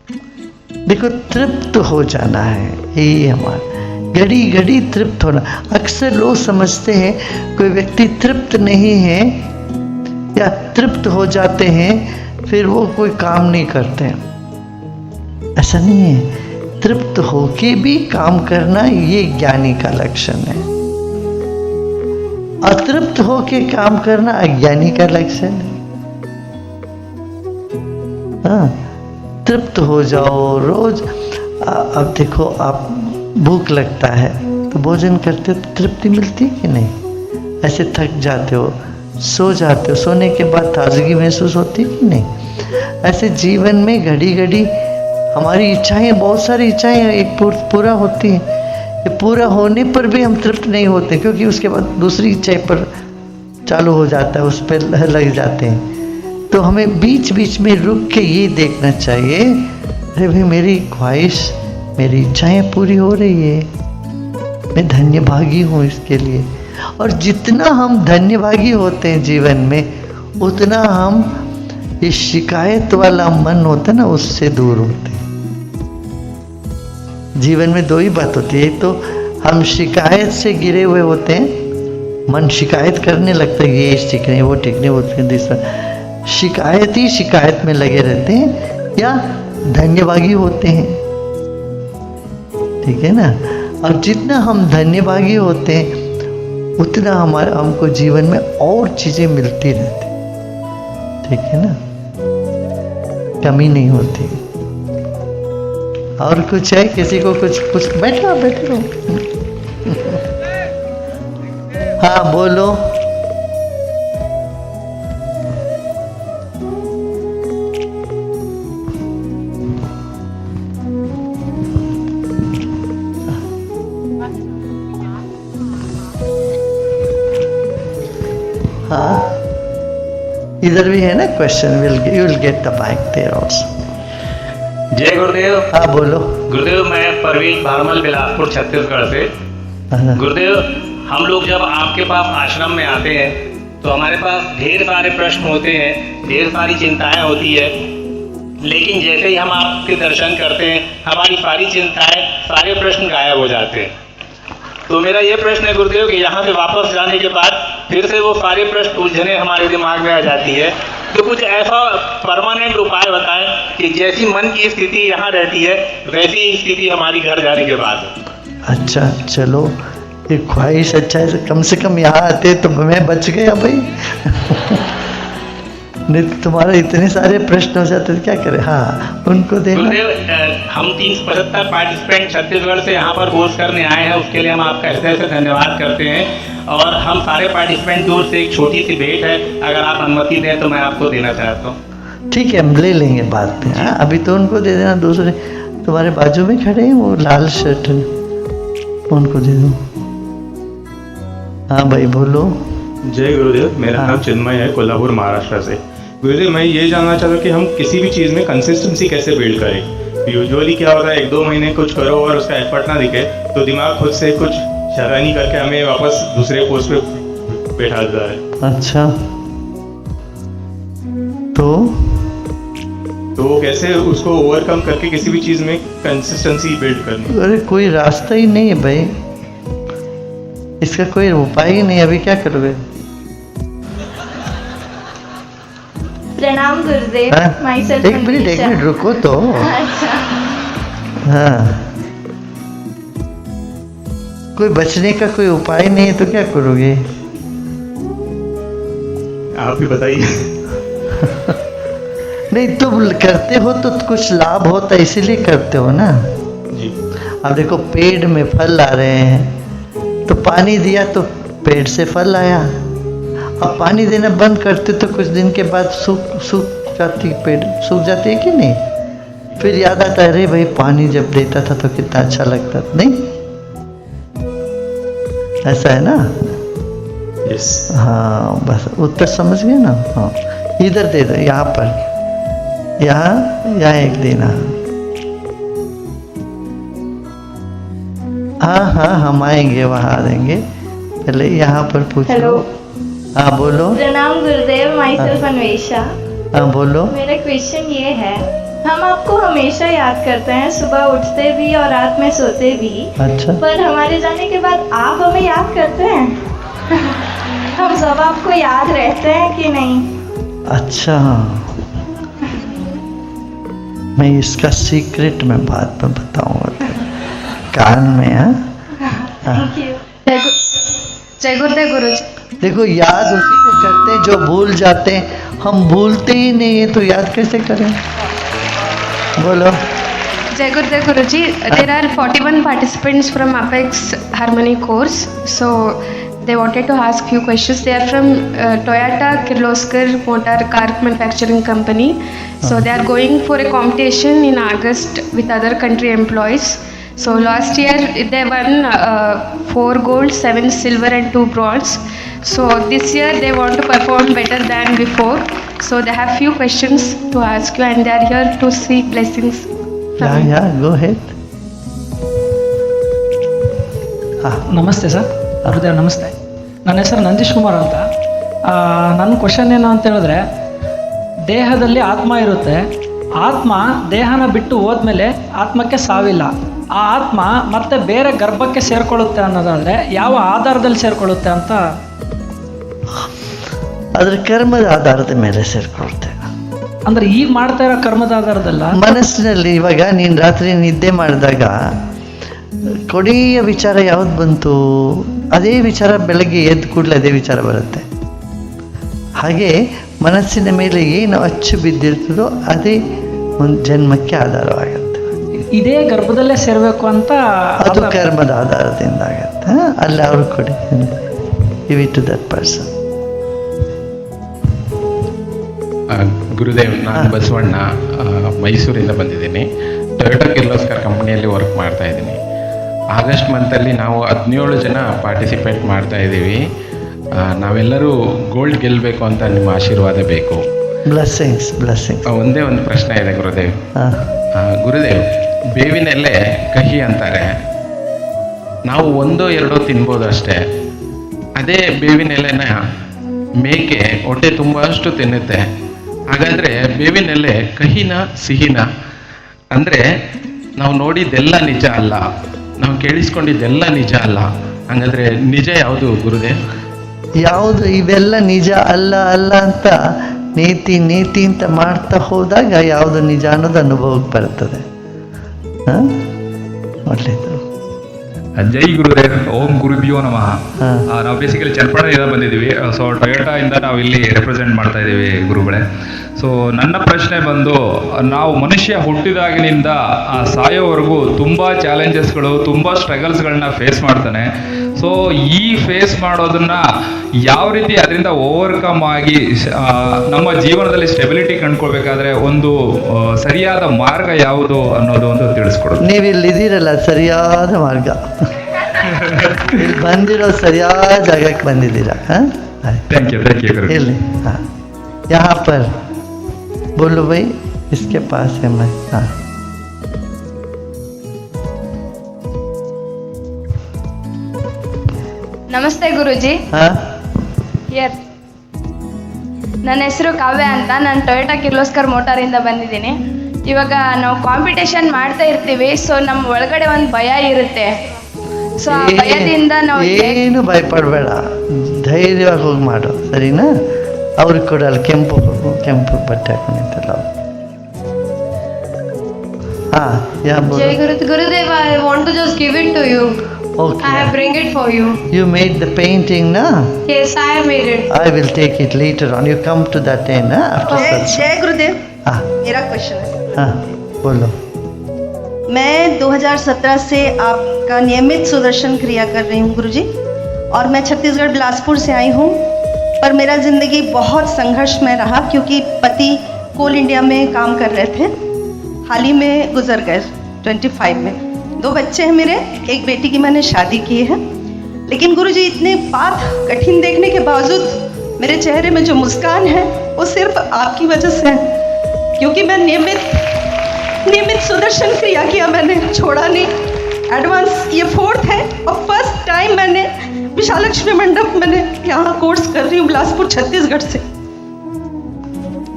देखो, तृप्त हो जाना है, यही हमारा घड़ी घड़ी तृप्त होना। अक्सर लोग समझते हैं कोई व्यक्ति तृप्त नहीं है या तृप्त हो जाते हैं फिर वो कोई काम नहीं करते हैं। ऐसा नहीं है, तृप्त होके भी काम करना ये ज्ञानी का लक्षण है। अतृप्त होके काम करना अज्ञानी का लक्षण है। हाँ, तृप्त हो जाओ रोज। अब देखो, आप भूख लगता है तो भोजन करते हो तो तृप्ति मिलती है कि नहीं? ऐसे थक जाते हो, सो जाते हो, सोने के बाद ताजगी महसूस होती है कि नहीं? ऐसे जीवन में घड़ी घड़ी हमारी इच्छाएं, बहुत सारी इच्छाएं एक पूरा होती हैं। ये पूरा होने पर भी हम तृप्त नहीं होते, क्योंकि उसके बाद दूसरी इच्छाएं पर चालू हो जाता है, उस पर लग जाते हैं। तो हमें बीच बीच में रुक के ये देखना चाहिए, अरे भाई मेरी ख्वाहिश, मेरी इच्छाएं पूरी हो रही है, मैं धन्यभागी हूँ इसके लिए। और जितना हम धन्यभागी होते हैं जीवन में, उतना हम ये शिकायत वाला मन होता है ना, उससे दूर होते हैं। जीवन में दो ही बात होती है, एक तो हम शिकायत से गिरे हुए होते हैं, मन शिकायत करने लगता है, ये ठीक नहीं, वो ठीक नहीं, वो ठीक नहीं, दूसरा शिकायत ही शिकायत में लगे रहते हैं, या धन्यभागी होते हैं। ठीक है ना? और जितना हम धन्यभागी होते हैं उतना हमको जीवन में और चीजें मिलती रहती, ठीक है ना? कमी नहीं होती। और कुछ है? किसी को कुछ बैठो बैठो। हाँ बोलो। हाँ, इधर भी है ना question, you will get the mic there also. जय गुरुदेव। हाँ बोलो। गुरुदेव, मैं परवीन भारमल, बिलासपुर, छत्तीसगढ़ से। गुरुदेव, हम लोग जब आपके पास आश्रम में आते हैं तो हमारे पास ढेर सारे प्रश्न होते हैं, ढेर सारी चिंताएं होती है, लेकिन जैसे ही हम आपके दर्शन करते हैं हमारी सारी चिंताएं, सारे प्रश्न गायब हो जाते हैं। तो मेरा ये प्रश्न है गुरुदेव कि यहाँ से वापस जाने के बाद फिर से वो सारे प्रश्न उलझने हमारे दिमाग में आ जाती है, तो कुछ ऐसा परमानेंट उपाय बताएं कि जैसी मन की स्थिति यहाँ रहती है वैसी ही स्थिति हमारी घर जाने के बाद। अच्छा चलो, ये ख्वाहिश अच्छा है, कम से कम यहाँ आते तो मैं बच गया भाई। नहीं तो तुम्हारे इतने सारे प्रश्न हो जाते तो क्या करें? हाँ, उनको देना। गुरुदेव, हम 375 पार्टिसिपेंट छत्तीसगढ़ से यहाँ पर कोर्स करने आए हैं, उसके लिए हम आपका हृदय से धन्यवाद करते हैं। और हम सारे पार्टिसिपेंट दूर से एक छोटी सी भेंट है, अगर आप अनुमति दें तो मैं आपको देना चाहता हूँ। ठीक है, हम ले लेंगे बाद में। हाँ, अभी तो उनको दे देना। दूसरे तुम्हारे बाजू में खड़े हैं वो लाल शर्ट, उनको दे दो। हाँ भाई बोलो। जय गुरुदेव, मेरा नाम चिन्मय है, कोल्हापुर महाराष्ट्र से। गुरुदेव, मैं ये जानना चाहता हूँ कि हम किसी भी चीज़ में कंसिस्टेंसी कैसे बिल्ड करें। यूजुअली क्या होता है, 1-2 महीने कुछ करो और उसका एफर्ट ना दिखे तो दिमाग खुद से कुछ शरानी करके हमें वापस दूसरे पोस्ट पे बैठा देता है। अच्छा, तो कैसे उसको ओवरकम करके किसी भी चीज़ में कंसिस्टेंसी बिल्ड करनी? अरे कोई रास्ता ही नहीं है भाई, इसका कोई उपाय ही नहीं। अभी क्या करोगे? प्रणाम गुरुदेव। एक मिनट रुको तो। अच्छा। हाँ, कोई बचने का कोई उपाय नहीं है तो क्या करोगे? आप ही बताइए। नहीं, तुम करते हो तो कुछ लाभ होता है, इसीलिए करते हो ना जी। अब देखो, पेड़ में फल आ रहे हैं तो पानी दिया तो पेड़ से फल आया। अब पानी देना बंद करते तो कुछ दिन के बाद सूख जाती, पेड़ सूख जाती है कि नहीं? फिर याद आता है, अरे भाई पानी जब देता था तो कितना अच्छा लगता था, नहीं? ऐसा है ना? यस। हाँ, बस उत्तर समझ गए ना? हाँ, इधर दे दो, यहाँ पर, यहाँ एक देना। हाँ, हम आएंगे, वहाँ देंगे। पहले यहाँ पर पूछो। हेलो। हाँ बोलो। प्रणाम गुरुदेव, माई सेल्फ अन्वेषा। हाँ बोलो। मेरा क्वेश्चन ये है, हम आपको हमेशा याद करते हैं, सुबह उठते भी और रात में सोते भी। अच्छा, पर हमारे जाने के बाद आप हमें याद करते हैं? हम सब आपको याद रहते हैं कि नहीं? अच्छा, मैं इसका सीक्रेट मैं बाद में बताऊंगा कान में। हाँ, थैंक यू। जय गुरुदेव गुरुजी। देखो याद उसी को करते हैं जो भूल जाते हैं, हम भूलते ही नहीं है तो याद कैसे करें? बोलो। Jai Gurudev Guruji, there are 41 participants from Apex Harmony course. So they wanted to ask few questions. They are from Toyota Kirloskar Motor Car Manufacturing Company. So they are going for a competition in August with other country employees. So last year they won 4 gold, 7 silver and 2 bronze. So this year they want to perform better than before. So they have few questions to ask you and they are here to seek blessings from you. Yeah, go ahead. ನಮಸ್ತೆ sir, Gurudev ನಮಸ್ತೆ. ನನ್ನ ಹೆಸರು ನಂದೀಶ್ ಕುಮಾರ್ ಅಂತ. ನನ್ನ question ಏನು ಅಂತ ಹೇಳಿದ್ರೆ, ದೇಹದಲ್ಲಿ ಆತ್ಮ ಇರುತ್ತೆ, ಆತ್ಮ ದೇಹನ ಬಿಟ್ಟು ಹೋದ್ಮೇಲೆ ಆತ್ಮಕ್ಕೆ ಸಾವಿಲ್ಲ, ಆ ಆತ್ಮ ಮತ್ತೆ ಬೇರೆ ಗರ್ಭಕ್ಕೆ ಸೇರ್ಕೊಳ್ಳುತ್ತೆ ಅನ್ನೋದಾದರೆ ಯಾವ ಆಧಾರದಲ್ಲಿ ಸೇರ್ಕೊಳ್ಳುತ್ತೆ ಅಂತ? ಅದರ ಕರ್ಮದ ಆಧಾರದ ಮೇಲೆ ಸೇರ್ಕೊಳ್ತೆ. ಅಂದರೆ ಈಗ ಮಾಡ್ತಾ ಇರೋ ಕರ್ಮದ ಆಧಾರದಲ್ಲ, ಮನಸ್ಸಿನಲ್ಲಿ ಇವಾಗ ನೀನು ರಾತ್ರಿ ನಿದ್ದೆ ಮಾಡಿದಾಗ ಕೊನೆಯ ವಿಚಾರ ಯಾವ್ದು ಬಂತು, ಅದೇ ವಿಚಾರ ಬೆಳಗ್ಗೆ ಎದ್ದು ಕೂಡಲೇ ಅದೇ ವಿಚಾರ ಬರುತ್ತೆ. ಹಾಗೆ ಮನಸ್ಸಿನ ಮೇಲೆ ಏನು ಅಚ್ಚು ಬಿದ್ದಿರ್ತದೋ ಅದೇ ಒಂದು ಜನ್ಮಕ್ಕೆ ಆಧಾರವಾಗುತ್ತೆ. ಇದೇ ಗರ್ಭದಲ್ಲೇ ಸೇರಬೇಕು ಅಂತ ಅದು ಕರ್ಮದ ಆಧಾರದಿಂದ ಆಗುತ್ತೆ. ಅಲ್ಲಿ ಅವರು ಕೊಡಿ, give it to that person. Gurudev, ನಾನು ಬಸವಣ್ಣ, ಮೈಸೂರಿಂದ ಬಂದಿದ್ದೀನಿ. ಟೊಯೋಟಾ ಕಿರ್ಲೋಸ್ಕರ್ ಕಂಪ್ನಿಯಲ್ಲಿ ವರ್ಕ್ ಮಾಡ್ತಾ ಇದ್ದೀನಿ. ಆಗಸ್ಟ್ ಮಂತಲ್ಲಿ ನಾವು 17 ಜನ ಪಾರ್ಟಿಸಿಪೇಟ್ ಮಾಡ್ತಾ ಇದ್ದೀವಿ. ನಾವೆಲ್ಲರೂ ಗೋಲ್ಡ್ ಗೆಲ್ಲಬೇಕು ಅಂತ ನಿಮ್ಮ ಆಶೀರ್ವಾದ ಬೇಕು. Blessings blessings. ಒಂದೇ ಒಂದು ಪ್ರಶ್ನೆ ಇದೆ ಗುರುದೇವ್. ಗುರುದೇವ್, ಬೇವಿನೆಲೆ ಕಹಿ ಅಂತಾರೆ, ನಾವು 1-2 ತಿನ್ಬೋದು ಅಷ್ಟೇ. ಅದೇ ಬೇವಿನೆಲೆನ ಮೇಕೆ ಹೊಟ್ಟೆ ತುಂಬಷ್ಟು ತಿನ್ನುತ್ತೆ. ಹಾಗಾದರೆ ಬೇವಿನೆಲೆ ಕಹಿನ ಸಿಹಿನ? ಅಂದರೆ ನಾವು ನೋಡಿದ್ದೆಲ್ಲ ನಿಜ ಅಲ್ಲ, ನಾವು ಕೇಳಿಸ್ಕೊಂಡಿದ್ದೆಲ್ಲ ನಿಜ ಅಲ್ಲ. ಹಾಗಾದರೆ ನಿಜ ಯಾವುದು ಗುರುದೇವ್? ಯಾವುದು ಇವೆಲ್ಲ ನಿಜ ಅಲ್ಲ ಅಲ್ಲ ಅಂತ ನೀತಿ ನೀತಿ ಅಂತ ಮಾಡ್ತಾ ಹೋದಾಗ ಯಾವುದು ನಿಜ ಅನ್ನೋದು ಅನುಭವಕ್ಕೆ ಬರ್ತದೆ. ಒಳ್ಳೆಯದು. ಜೈ ಗುರುದೇವ್. ಓಂ ಗುರುಭ್ಯೋ ನಮಃ. ನಾವು ಬೇಸಿಕಲಿ ಚನ್ನಪಟ್ಟಣದಿಂದ ಬಂದಿದ್ದೀವಿ. ಸೊ ಟೊಯೋಟಾ ಇಂದ ನಾವು ಇಲ್ಲಿ ರೆಪ್ರೆಸೆಂಟ್ ಮಾಡ್ತಾ ಇದ್ದೀವಿ ಗುರುಗಳೇ. ಸೊ ನನ್ನ ಪ್ರಶ್ನೆ ಬಂದು, ನಾವು ಮನುಷ್ಯ ಹುಟ್ಟಿದಾಗಿನಿಂದ ಸಾಯೋವರೆಗೂ ತುಂಬ ಚಾಲೆಂಜಸ್ಗಳು, ತುಂಬ ಸ್ಟ್ರಗಲ್ಸ್ಗಳನ್ನ ಫೇಸ್ ಮಾಡ್ತಾನೆ. ಸೊ ಈ ಫೇಸ್ ಮಾಡೋದನ್ನ ಯಾವ ರೀತಿ ಅದರಿಂದ ಓವರ್ಕಮ್ ಆಗಿ ನಮ್ಮ ಜೀವನದಲ್ಲಿ ಸ್ಟೆಬಿಲಿಟಿ ಕಂಡುಕೊಳ್ಬೇಕಾದ್ರೆ ಒಂದು ಸರಿಯಾದ ಮಾರ್ಗ ಯಾವುದು ಅನ್ನೋದು ಒಂದು ತಿಳಿಸ್ಕೊಡೋದು. ನೀವು ಇಲ್ಲಿದ್ದೀರಲ್ಲ, ಸರಿಯಾದ ಮಾರ್ಗ. ಇಲ್ಲಿ ಬಂದಿರೋ ಸರಿಯಾದ ಜಾಗಕ್ಕೆ ಬಂದಿದ್ದೀರಾ. ಥ್ಯಾಂಕ್ ಯು ಗುರು. ಇಲ್ಲಿ यहाँ पर बोलो भाई, इसके पास है मैं. हाँ, ನಮಸ್ತೆ ಗುರುಜಿ. ನನ್ನ ಹೆಸರು ಕಾವ್ಯ ಅಂತ. ನಾನು ಟೊಯೋಟಾ ಕಿರ್ಲೋಸ್ಕರ್ ಮೋಟಾರಿಂದ ಬಂದಿದ್ದೀನಿ. ಇವಾಗ ನಾವು ಕಾಂಪಿಟೇಷನ್ ಮಾಡ್ತಾ ಇರ್ತೀವಿ. ಸೊ ನಮ್ಮ ಒಳಗಡೆ ಒಂದು ಭಯ ಇರುತ್ತೆ. ಸೊ ಆ ಭಯದಿಂದ ನಾವು ಏನು ಭಯಪಡಬೇಡ, ಧೈರ್ಯವಾಗಿ ಹೋಗಿ ಮಾಡು, ಸರಿನಾ? ಅವ್ರಿಗೆ ಕೊಡಲ್ಲ, ಕೆಂಪು ಬಟ್ಟೆ ಹಾಕೊಂಡಿದ್ದಲ್ಲ. Jai Gurudev, I want to just give it to you. Okay. I bring it for you. You made the painting, na? Yes, I have made it. I will take it later on. You come to that end, na? After that. जय गुरुदेव. हाँ, मेरा question है, हाँ, बोलो. मैं 2017 से आपका नियमित सुदर्शन क्रिया कर रही हूँ गुरुजी, और मैं छत्तीसगढ़ बिलासपुर से आई हूँ. पर मेरा ज़िंदगी बहुत संघर्ष में रहा, क्योंकि पति कोल इंडिया में काम कर रहे थे, हाल ही में गुजर गए 25 में. 2 बच्चे हैं मेरे, एक बेटी की मैंने शादी की है. लेकिन गुरुजी, इतने बात कठिन देखने के बावजूद मेरे चेहरे में जो मुस्कान है वो सिर्फ आपकी वजह से है, क्योंकि मैं नियमित सुदर्शन क्रिया किया, मैंने छोड़ा नहीं. एडवांस ये 4th है, और फर्स्ट टाइम मैंने विशालक्ष्मी मंडप मैंने यहाँ कोर्स कर रही हूँ बिलासपुर छत्तीसगढ़ से.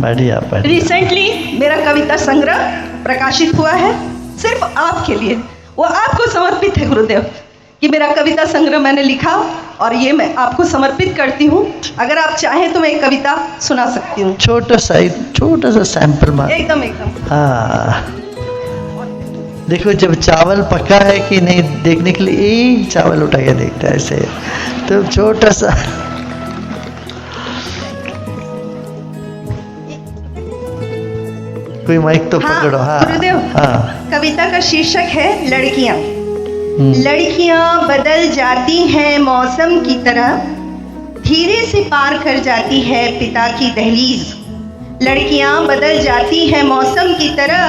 बढ़िया बढ़िया। रिसेंटली मेरा कविता संग्रह प्रकाशित हुआ है, सिर्फ आपके लिए, वो आपको समर्पित है गुरुदेव, कि मेरा कविता संग्रह मैंने लिखा और ये मैं आपको समर्पित करती हूँ। अगर आप चाहें तो मैं एक कविता सुना सकती हूँ। छोटा सा सैंपल मार। एकदम एकदम। हाँ, देखो जब चावल पका है कि नहीं देखने के लिए एक चावल उठा के देखता है ऐसे, तो छोटा सा। कोई माइक तो पकड़ो। हाँ गुरुदेव, हाँ। कविता का शीर्षक है लड़कियां। लड़कियां बदल जाती हैं मौसम की तरह, धीरे से पार कर जाती है पिता की दहलीज। लड़कियां बदल जाती हैं मौसम की तरह,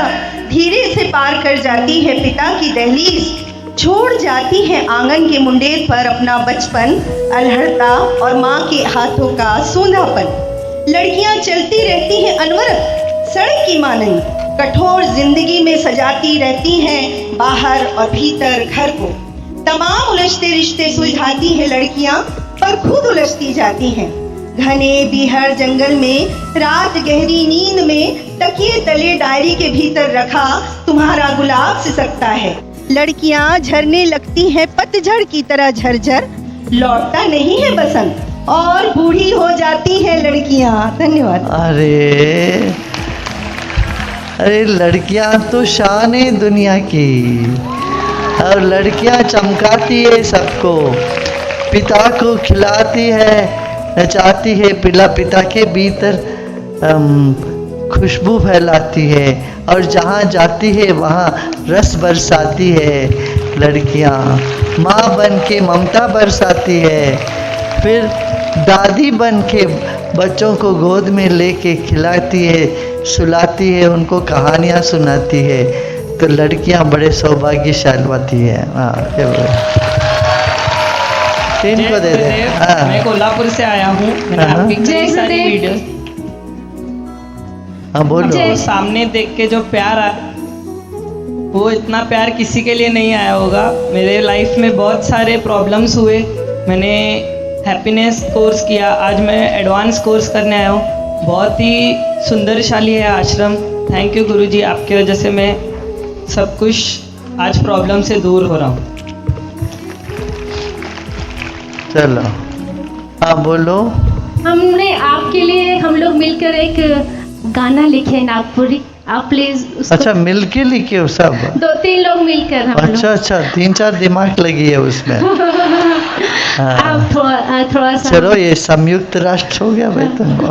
धीरे से पार कर जाती है पिता की दहलीज। छोड़ जाती है आंगन के मुंडेर पर अपना बचपन, अलहड़ता और माँ के हाथों का सूंधापन। लड़कियां चलती रहती हैं अनवरत सड़क की मानंद, कठोर जिंदगी में सजाती रहती हैं बाहर और भीतर घर को। तमाम उलझते रिश्ते सुलझाती हैं लड़कियां, पर खुद उलझती जाती हैं। घने बीहड़ जंगल में रात गहरी नींद में तकिए तले डायरी के भीतर रखा तुम्हारा गुलाब सिसकता है। लड़कियां झरने लगती हैं पतझड़ की तरह झरझर, लौटता नहीं है बसंत और बूढ़ी हो जाती हैं लड़कियां। धन्यवाद। अरे लड़कियां तो शान है दुनिया की, और लड़कियां चमकाती है सबको, पिता को खिलाती है, नचाती है, पिता के भीतर खुशबू फैलाती है, और जहाँ जाती है वहाँ रस बरसाती है। लड़कियाँ माँ बन के ममता बरसाती है, फिर दादी बन के बच्चों को गोद में लेके खिलाती है, सुलाती है, उनको कहानियाँ सुनाती है। तो लड़कियाँ बड़े सौभाग्यशाली है। हाँ, तीन को दे दे। हाँ। मैं कोल्हापुर से आया हूँ, मैंने आपकी कई सारी वीडियो। हाँ बोलो। सामने देख के जो प्यार आ, वो इतना प्यार किसी के लिए नहीं आया होगा। मेरे लाइफ में बहुत सारे प्रॉब्लम्स हुए, मैंने हैप्पीनेस कोर्स किया, आज मैं एडवांस कोर्स करने आया हूँ। बहुत ही सुंदरशाली है आश्रम। थैंक यू गुरुजी, आपकी वजह से मैं सब कुछ आज प्रॉब्लम से दूर हो रहा हूँ। चलो हाँ बोलो। हमने आपके लिए हम लोग मिलकर एक गाना लिखे नागपुरी, आप प्लीज उसको। अच्छा मिलके लिखे हो सब? 2-3 लोग मिलकर हम अच्छा लोग। अच्छा 3-4 दिमाग लगी है उसमें। हाँ। आप थोड़ा सा। चलो ये संयुक्त राष्ट्र हो गया भाई तुमको।